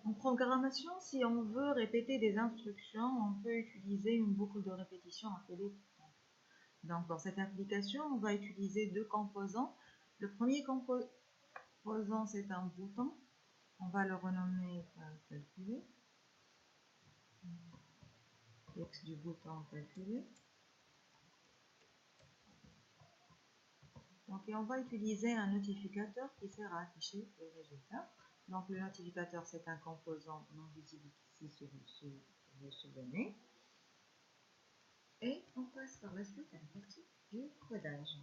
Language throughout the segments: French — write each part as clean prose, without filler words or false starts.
En programmation, si on veut répéter des instructions, on peut utiliser une boucle de répétition appelée. Donc, dans cette application, on va utiliser deux composants. Le premier composant, c'est un bouton. On va le renommer calculer. Texte du bouton calculer. Donc, et on va utiliser un notificateur qui sert à afficher les résultats. Donc, le notificateur, c'est un composant non visible ici sur le souvenez. Et on passe par la suite à la partie du codage.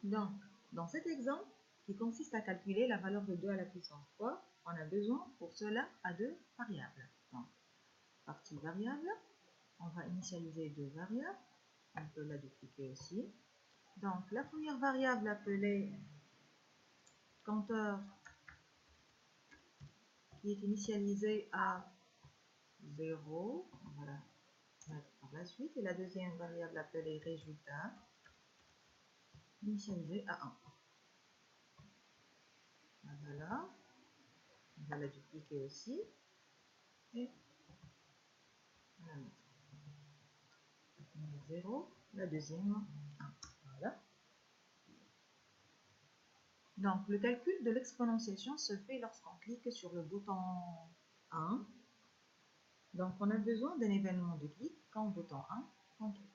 Donc, dans cet exemple, qui consiste à calculer la valeur de 2 à la puissance 3, on a besoin pour cela à deux variables. Donc, partie variable, on va initialiser deux variables. On peut la dupliquer aussi. Donc, la première variable appelée compteur qui est initialisée à 0, on va la mettre par la suite. Et la deuxième variable appelée résultat, initialisée à 1. Voilà, on va la dupliquer aussi. Et on va la mettre. 0, la deuxième 1. Voilà. Donc, le calcul de l'exponentiation se fait lorsqu'on clique sur le bouton 1. Donc, on a besoin d'un événement de clic quand bouton 1, on clique.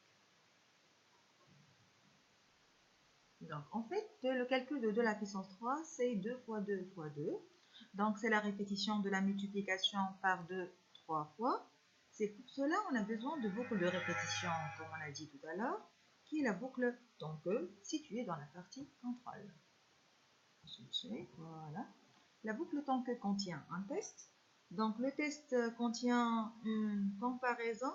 Donc, en fait, le calcul de 2 à la puissance 3, c'est 2 fois 2 fois 2. Donc, c'est la répétition de la multiplication par 2 3 fois. C'est pour cela qu'on a besoin de boucle de répétition, comme on a dit tout à l'heure, qui est la boucle Tonke située dans la partie contrôle. Voilà. La boucle Tonke contient un test. Donc, le test contient une comparaison.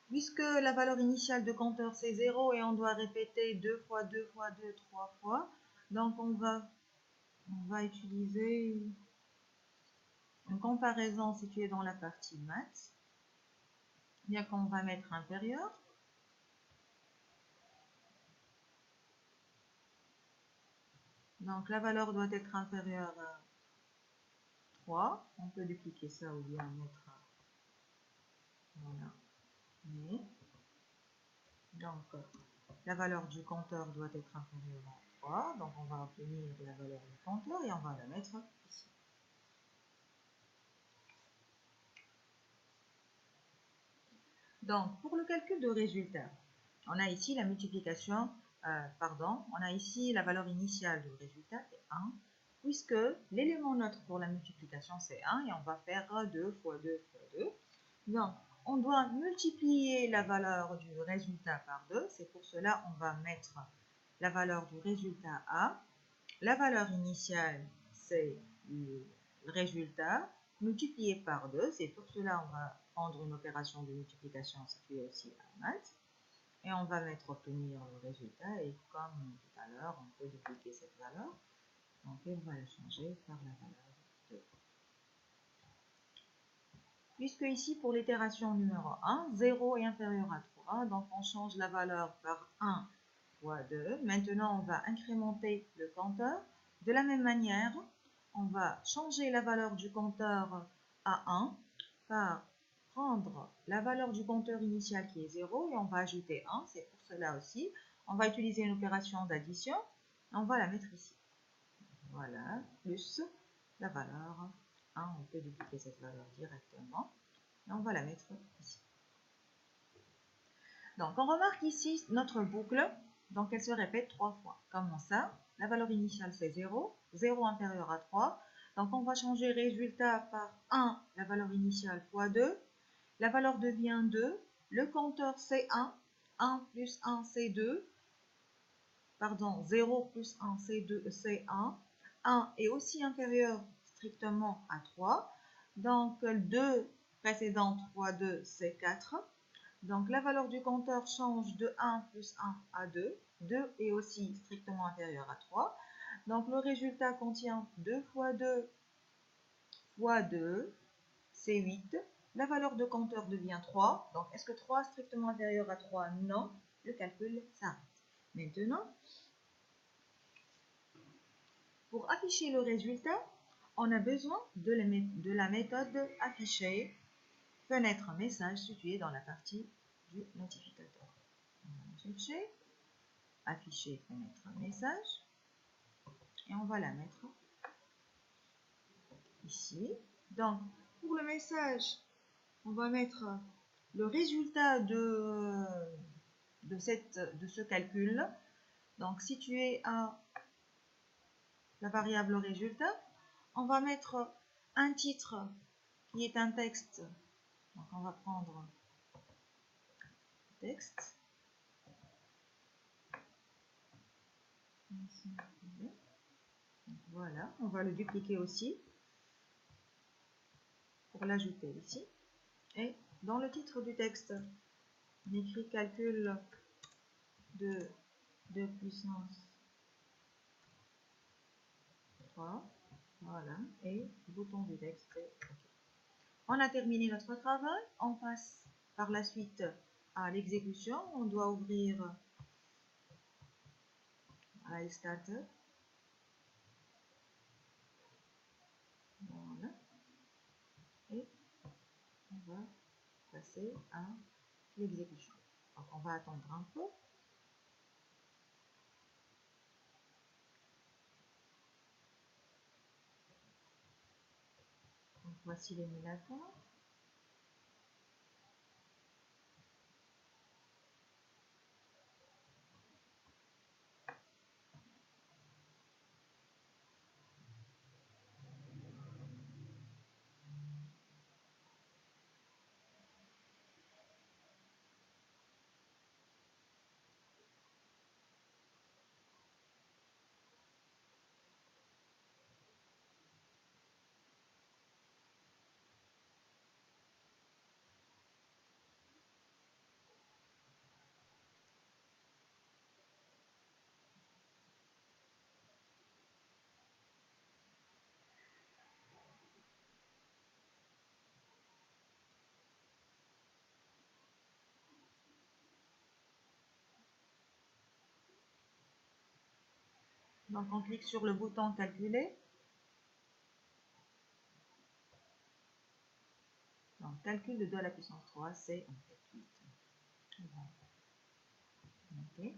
Puisque la valeur initiale de compteur c'est 0 et on doit répéter 2 fois 2 fois 2, 3 fois, donc on va utiliser une comparaison située dans la partie maths, bien qu'on va mettre inférieur. Donc la valeur doit être inférieure à 3. On peut dupliquer ça ou bien mettre. Voilà. Mais, donc la valeur du compteur doit être inférieure à 3. Donc on va obtenir la valeur du compteur et on va la mettre ici. Donc, pour le calcul de résultat, on a ici la multiplication, on a ici la valeur initiale du résultat est 1, puisque l'élément neutre pour la multiplication c'est 1 et on va faire 2 fois 2 fois 2. Donc, on doit multiplier la valeur du résultat par 2, c'est pour cela on va mettre la valeur du résultat A. La valeur initiale c'est le résultat multiplié par 2, c'est pour cela on va prendre une opération de multiplication située aussi à maths et on va mettre obtenir le résultat et comme tout à l'heure on peut dupliquer cette valeur, donc on va la changer par la valeur 2. Puisque ici pour l'itération numéro 1, 0 est inférieur à 3, donc on change la valeur par 1 fois 2. Maintenant on va incrémenter le compteur. De la même manière, on va changer la valeur du compteur à 1 par prendre la valeur du compteur initial qui est 0 et on va ajouter 1. C'est pour cela aussi, on va utiliser une opération d'addition. On va la mettre ici. Voilà, plus la valeur 1. On peut dupliquer cette valeur directement. Et on va la mettre ici. Donc, on remarque ici notre boucle. Donc, elle se répète 3 fois. Comment ça? La valeur initiale, c'est 0. 0 inférieur à 3. Donc, on va changer résultat par 1, la valeur initiale, fois 2. La valeur devient 2. Le compteur, c'est 1. 1 plus 1, c'est 2. Pardon, 0 plus 1, c'est 2, c'est 1. 1 est aussi inférieur strictement à 3. Donc, 2 précédentes fois 2, c'est 4. Donc, la valeur du compteur change de 1 plus 1 à 2. 2 est aussi strictement inférieur à 3. Donc, le résultat contient 2 fois 2 fois 2, c'est 8. La valeur de compteur devient 3. Donc, est-ce que 3 est strictement inférieur à 3? Non. Le calcul s'arrête. Maintenant, Pour afficher le résultat, on a besoin de la méthode afficher, fenêtre message située dans la partie du notificateur. On va chercher, afficher fenêtre message, et on va la mettre ici. Donc, pour le message, on va mettre le résultat de ce calcul, donc situé à la variable résultat. On va mettre un titre qui est un texte. Donc, on va prendre texte. Donc, voilà, on va le dupliquer aussi pour l'ajouter ici. Et dans le titre du texte, on écrit calcul de puissance 3. Voilà, et le bouton du texte. On a terminé notre travail. On passe par la suite à l'exécution. On doit ouvrir iStarter. Voilà. Et on va passer à l'exécution. Donc on va attendre un peu. Donc voici l'émulateur. Donc on clique sur le bouton calculer. Donc calcul de 2 à la puissance 3, c'est en fait 8. Voilà. Okay.